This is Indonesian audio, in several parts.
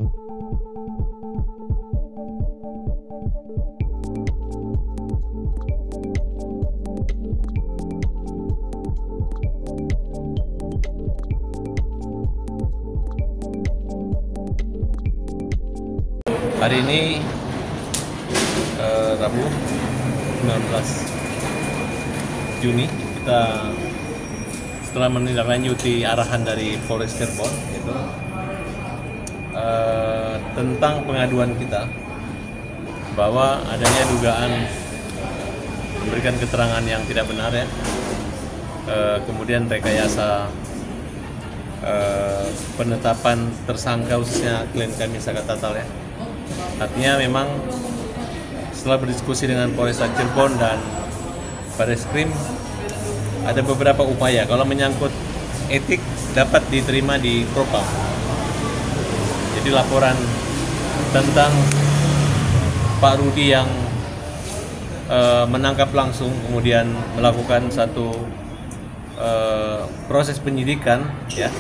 Hari ini Rabu 19 Juni kita setelah menindaklanjuti arahan dari Polres Cirebon itu tentang pengaduan kita bahwa adanya dugaan memberikan keterangan yang tidak benar ya, kemudian rekayasa penetapan tersangka khususnya klien kami Saka Tatal ya. Artinya memang setelah berdiskusi dengan Polres Cirebon dan Bareskrim ada beberapa upaya kalau menyangkut etik dapat diterima di Propam. Jadi laporan tentang Pak Rudi yang menangkap langsung kemudian melakukan satu proses penyidikan ya.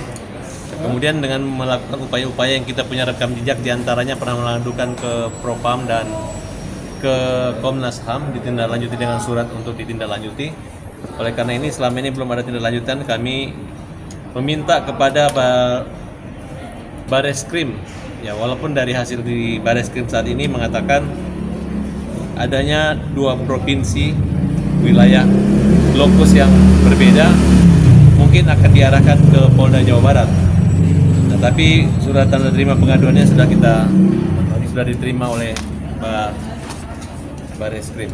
Kemudian dengan melakukan upaya-upaya yang kita punya rekam jejak, diantaranya pernah mengadukan ke Propam dan ke Komnas HAM ditindaklanjuti dengan surat untuk ditindaklanjuti. Oleh karena ini selama ini belum ada tindak lanjutan, kami meminta kepada Bareskrim ya, walaupun dari hasil di Bareskrim saat ini mengatakan adanya 2 provinsi wilayah lokus yang berbeda mungkin akan diarahkan ke Polda Jawa Barat. Tapi surat tanda terima pengaduannya sudah diterima oleh Bareskrim.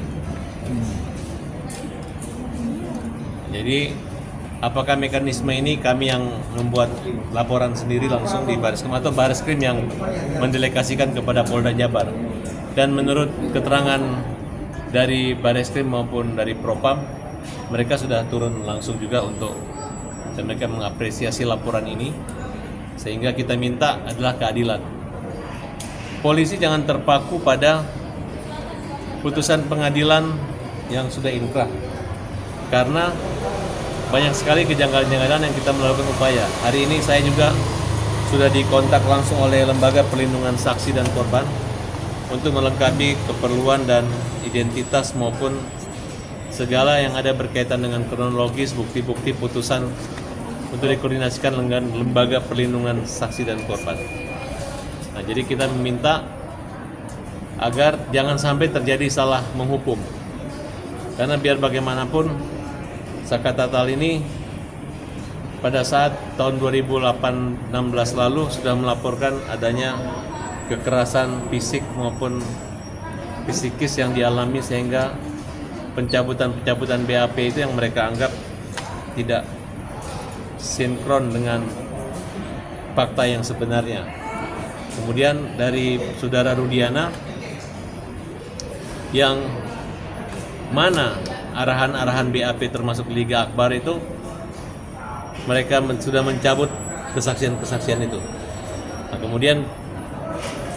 Jadi apakah mekanisme ini kami yang membuat laporan sendiri langsung di Bareskrim atau Bareskrim yang mendelegasikan kepada Polda Jabar? Dan menurut keterangan dari Bareskrim maupun dari Propam, mereka sudah turun langsung juga dan mereka mengapresiasi laporan ini. Sehingga kita minta adalah keadilan. Polisi jangan terpaku pada putusan pengadilan yang sudah inkrah, karena banyak sekali kejanggalan-kejanggalan yang kita melakukan upaya. Hari ini saya juga sudah dikontak langsung oleh Lembaga Perlindungan Saksi dan Korban untuk melengkapi keperluan dan identitas maupun segala yang ada berkaitan dengan kronologis, bukti-bukti putusan untuk dikoordinasikan dengan Lembaga Perlindungan Saksi dan Korban. Nah, jadi kita meminta agar jangan sampai terjadi salah menghukum. Karena biar bagaimanapun Saka Tatal ini pada saat tahun 2016 lalu sudah melaporkan adanya kekerasan fisik maupun psikis yang dialami, sehingga pencabutan BAP itu yang mereka anggap tidak sinkron dengan fakta yang sebenarnya. Kemudian dari saudara Rudiana yang mana arahan-arahan BAP termasuk Liga Akbar itu mereka sudah mencabut kesaksian-kesaksian itu. Nah, kemudian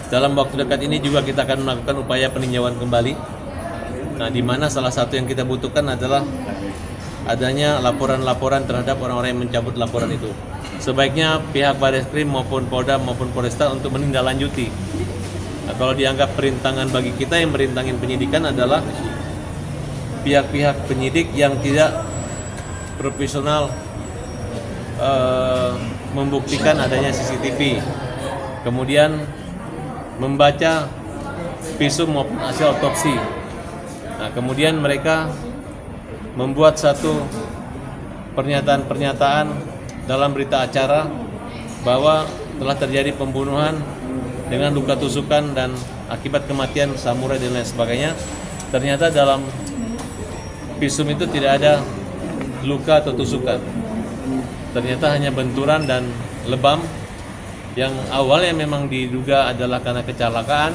dalam waktu dekat ini juga kita akan melakukan upaya peninjauan kembali. Nah, di mana salah satu yang kita butuhkan adalah adanya laporan-laporan terhadap orang-orang yang mencabut laporan itu. Sebaiknya pihak Bareskrim maupun Polda maupun Polresta untuk menindaklanjuti. Nah, kalau dianggap perintangan bagi kita, yang merintangin penyidikan adalah pihak-pihak penyidik yang tidak profesional membuktikan adanya CCTV, kemudian membaca visum maupun hasil otopsi. Nah, kemudian mereka membuat satu pernyataan-pernyataan dalam berita acara bahwa telah terjadi pembunuhan dengan luka tusukan dan akibat kematian samurai dan lain sebagainya. Ternyata dalam visum itu tidak ada luka atau tusukan. Ternyata hanya benturan dan lebam yang awalnya memang diduga adalah karena kecelakaan,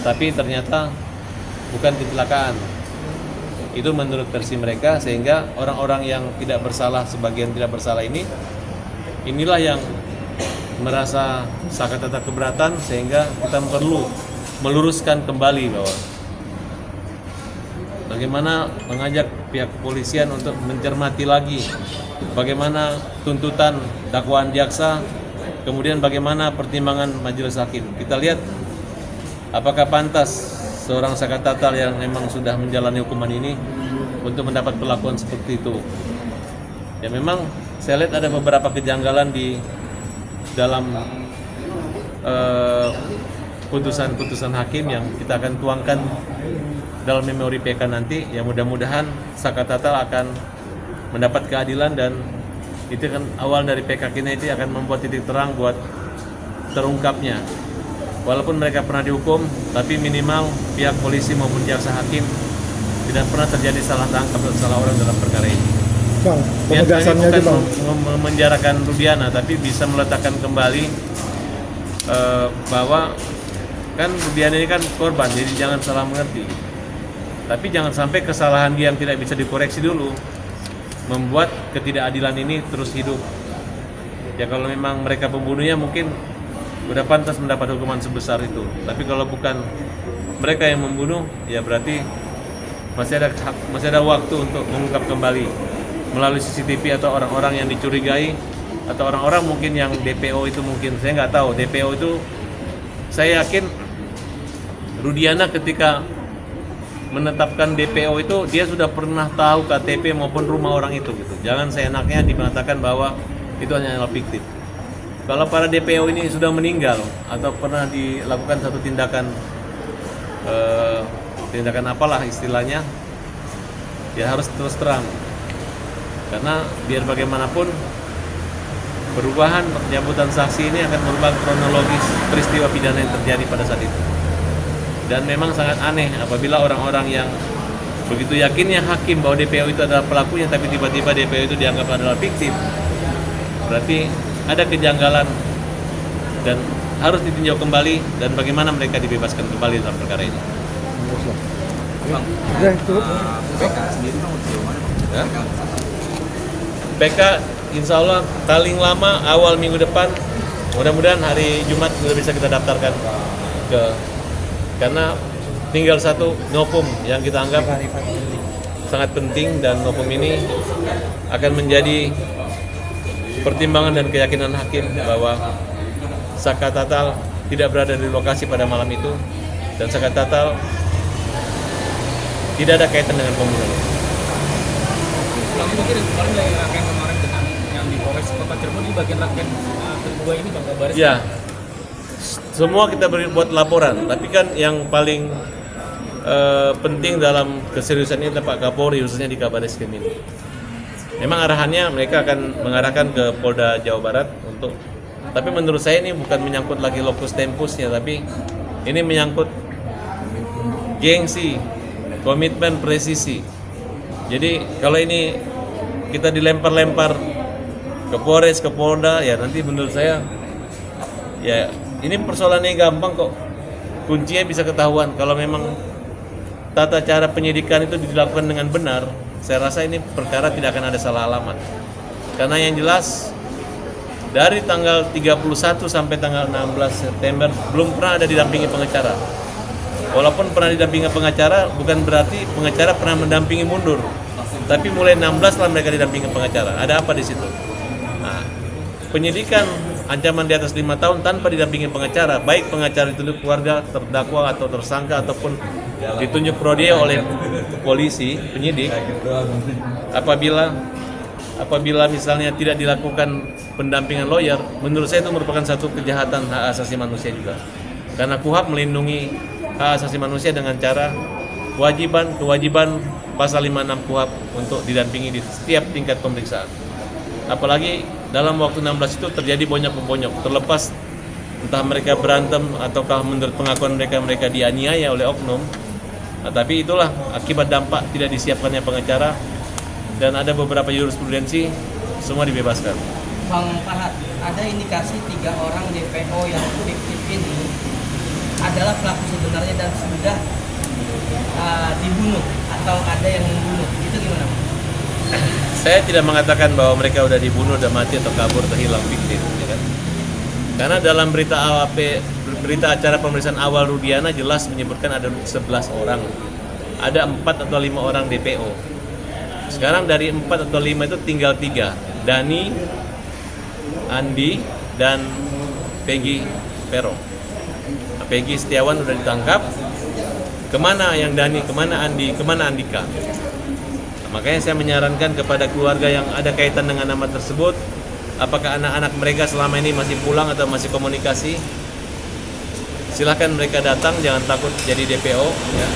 tapi ternyata bukan kecelakaan. Itu menurut versi mereka, sehingga orang-orang yang tidak bersalah, sebagian tidak bersalah inilah yang merasa Saka Tatal keberatan, sehingga kita perlu meluruskan kembali bahwa bagaimana mengajak pihak kepolisian untuk mencermati lagi bagaimana tuntutan dakwaan jaksa kemudian bagaimana pertimbangan majelis hakim. Kita lihat apakah pantas seorang Saka Tatal yang memang sudah menjalani hukuman ini untuk mendapat perlakuan seperti itu. Ya memang saya lihat ada beberapa kejanggalan di dalam putusan-putusan hakim yang kita akan tuangkan dalam memori PK nanti. Ya mudah-mudahan Saka Tatal akan mendapat keadilan, dan itu kan awal dari PK kita itu akan membuat titik terang buat terungkapnya. Walaupun mereka pernah dihukum, tapi minimal pihak polisi maupun jaksa hakim tidak pernah terjadi salah tangkap atau salah orang dalam perkara ini. Bang, penegasannya bukan memenjarakan Rudiana, tapi bisa meletakkan kembali bahwa kan Rudiana ini kan korban, jadi jangan salah mengerti. Tapi jangan sampai kesalahan dia yang tidak bisa dikoreksi dulu membuat ketidakadilan ini terus hidup. Ya kalau memang mereka pembunuhnya mungkin udah pantas mendapat hukuman sebesar itu. Tapi kalau bukan mereka yang membunuh, ya berarti masih ada waktu untuk mengungkap kembali melalui CCTV atau orang-orang yang dicurigai, atau orang-orang mungkin yang DPO itu, mungkin saya nggak tahu. DPO itu saya yakin Rudiana ketika menetapkan DPO itu dia sudah pernah tahu KTP maupun rumah orang itu gitu. Jangan seenaknya mengatakan bahwa itu hanya fiktif. Kalau para DPO ini sudah meninggal atau pernah dilakukan satu tindakan apalah istilahnya, ya harus terus terang. Karena biar bagaimanapun perubahan penjemputan saksi ini akan merubah kronologis peristiwa pidana yang terjadi pada saat itu. Dan memang sangat aneh apabila orang-orang yang begitu yakinnya hakim bahwa DPO itu adalah pelakunya, tapi tiba-tiba DPO itu dianggap adalah fiktif. Berarti ada kejanggalan dan harus ditinjau kembali, dan bagaimana mereka dibebaskan kembali dalam perkara ini. Bang, PK sendiri bang sejauh mana? Ya? PK insya Allah paling lama awal minggu depan, mudah-mudahan hari Jumat sudah bisa kita daftarkan karena tinggal satu novum yang kita anggap sangat penting, dan novum ini akan menjadi pertimbangan dan keyakinan hakim bahwa Saka Tatal tidak berada di lokasi pada malam itu, dan Saka Tatal tidak ada kaitan dengan pembunuhan. Bang, mungkin kemarin dari rangkaian kemarin dengan yang di Polres Kota Cirebon, di bagian rangkaian kedua ini Bang Kabaris. Ya, semua kita buat laporan, tapi kan yang paling penting dalam keseriusan ini Pak Kapolri, khususnya di Kabar Eskrim ini. Memang arahannya mereka akan mengarahkan ke Polda Jawa Barat untuk, tapi menurut saya ini bukan menyangkut lagi lokus tempusnya, tapi ini menyangkut gengsi, komitmen, presisi. Jadi kalau ini kita dilempar-lempar ke Polres, ke Polda, ya nanti menurut saya ya ini persoalannya gampang kok. Kuncinya bisa ketahuan kalau memang tata cara penyidikan itu dilakukan dengan benar. Saya rasa ini perkara tidak akan ada salah alamat. Karena yang jelas dari tanggal 31 sampai tanggal 16 September belum pernah ada didampingi pengacara. Walaupun pernah didampingi pengacara, bukan berarti pengacara pernah mendampingi mundur. Tapi mulai 16 lah mereka didampingi pengacara. Ada apa di situ? Nah, penyidikan ancaman di atas 5 tahun tanpa didampingi pengacara, baik pengacara itu keluarga, terdakwa atau tersangka, ataupun ditunjuk pro dia oleh polisi, penyidik, apabila misalnya tidak dilakukan pendampingan lawyer, menurut saya itu merupakan satu kejahatan hak asasi manusia juga. Karena KUHP melindungi hak asasi manusia dengan cara kewajiban pasal 56 KUHP untuk didampingi di setiap tingkat pemeriksaan. Apalagi dalam waktu 16 itu terjadi bonyok-bonyok, terlepas entah mereka berantem ataukah menurut pengakuan mereka dianiaya oleh oknum. Nah, tapi itulah akibat dampak tidak disiapkannya pengacara, dan ada beberapa jurisprudensi semua dibebaskan. Bang Farhat, ada indikasi 3 orang DPO yang fiktif ini adalah pelaku sebenarnya dan sudah dibunuh atau ada yang membunuh. Itu gimana? Saya tidak mengatakan bahwa mereka sudah dibunuh, sudah mati atau kabur atau hilang fiktif, ya kan? Karena dalam berita acara pemeriksaan awal Rudiana jelas menyebutkan ada 11 orang, ada 4 atau 5 orang DPO. Sekarang dari 4 atau 5 itu tinggal 3, Dani, Andi, dan Peggy Pero. Nah, Peggy Setiawan udah ditangkap. Kemana yang Dani, kemana Andi, kemana Andika? Nah, makanya saya menyarankan kepada keluarga yang ada kaitan dengan nama tersebut, apakah anak-anak mereka selama ini masih pulang atau masih komunikasi? Silahkan mereka datang, jangan takut jadi DPO. Ya.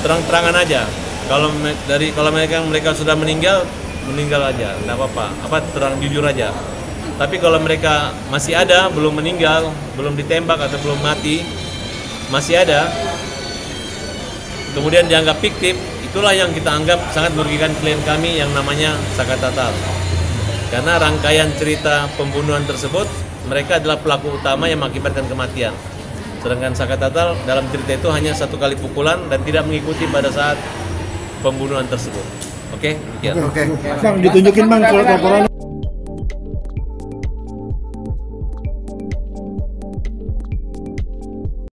Terang-terangan aja. Kalau mereka sudah meninggal aja, nggak apa-apa. Terang jujur aja. Tapi kalau mereka masih ada, belum meninggal, belum ditembak atau belum mati, masih ada, kemudian dianggap fiktif, itulah yang kita anggap sangat merugikan klien kami yang namanya Saka Tatal. Karena rangkaian cerita pembunuhan tersebut, mereka adalah pelaku utama yang mengakibatkan kematian. Sedangkan Saka Tatal dalam cerita itu hanya 1 kali pukulan dan tidak mengikuti pada saat pembunuhan tersebut. Oke? Bang, ditunjukin Bang laporan.